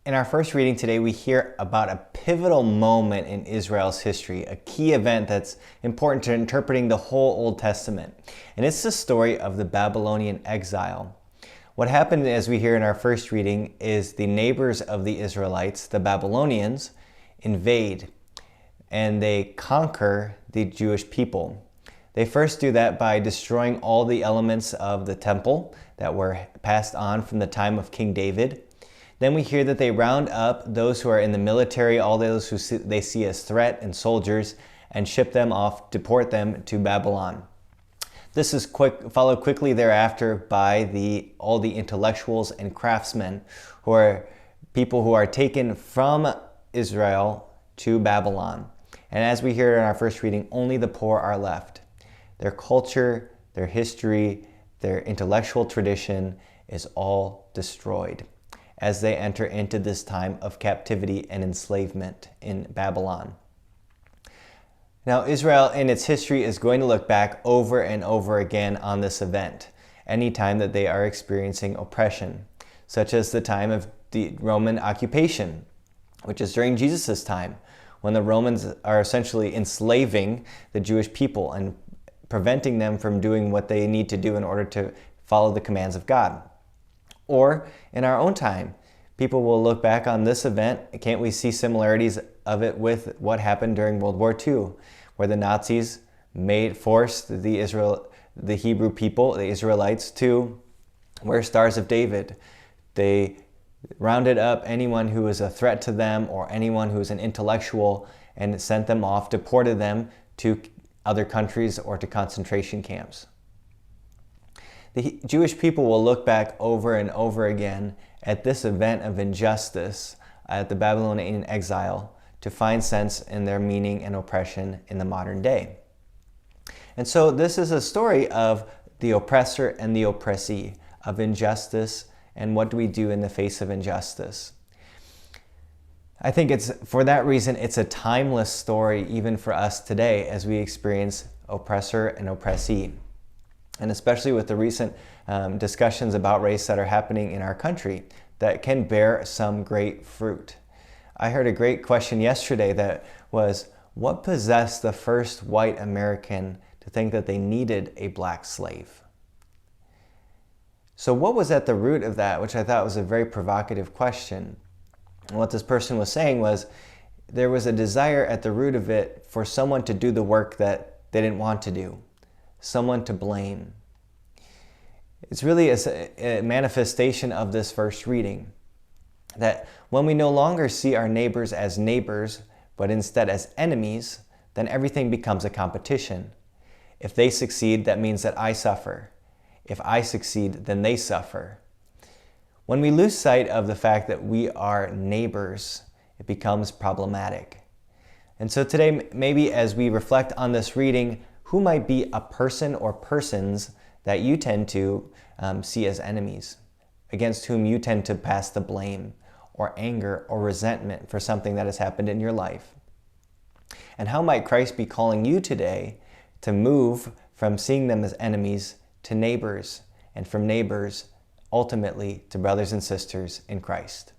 In our first reading today, we hear about a pivotal moment in Israel's history, a key event that's important to interpreting the whole Old Testament. And it's the story of the Babylonian exile. What happened, as we hear in our first reading, is the neighbors of the Israelites, the Babylonians, invade and they conquer the Jewish people. They first do that by destroying all the elements of the temple that were passed on from the time of King David. Then we hear that they round up those who are in the military, all those who they see as threat and soldiers, and ship them off, deport them to Babylon. This is followed quickly thereafter by all the intellectuals and craftsmen, who are people who are taken from Israel to Babylon. And as we hear in our first reading, only the poor are left. Their culture, their history, their intellectual tradition is all destroyed as they enter into this time of captivity and enslavement in Babylon. Now, Israel in its history is going to look back over and over again on this event, anytime that they are experiencing oppression, such as the time of the Roman occupation, which is during Jesus' time, when the Romans are essentially enslaving the Jewish people and preventing them from doing what they need to do in order to follow the commands of God. Or in our own time, people will look back on this event. Can't we see similarities of it with what happened during World War II, where the Nazis forced the Hebrew people, the Israelites, to wear Stars of David. They rounded up anyone who was a threat to them or anyone who was an intellectual and sent them off, deported them to other countries or to concentration camps. The Jewish people will look back over and over again at this event of injustice at the Babylonian exile to find sense in their meaning and oppression in the modern day. And so this is a story of the oppressor and the oppressee, of injustice, and what do we do in the face of injustice. I think for that reason, it's a timeless story even for us today as we experience oppressor and oppressee. And especially with the recent discussions about race that are happening in our country that can bear some great fruit. I heard a great question yesterday that was, what possessed the first white American to think that they needed a black slave? So what was at the root of that, which I thought was a very provocative question? And what this person was saying was, there was a desire at the root of it for someone to do the work that they didn't want to do. Someone to blame. It's really a manifestation of this first reading, that when we no longer see our neighbors as neighbors, but instead as enemies, then everything becomes a competition. If they succeed, that means that I suffer. If I succeed, then they suffer. When we lose sight of the fact that we are neighbors, it becomes problematic. And so today, maybe as we reflect on this reading, who might be a person or persons that you tend to see as enemies, against whom you tend to pass the blame or anger or resentment for something that has happened in your life? And how might Christ be calling you today to move from seeing them as enemies to neighbors, and from neighbors ultimately to brothers and sisters in Christ?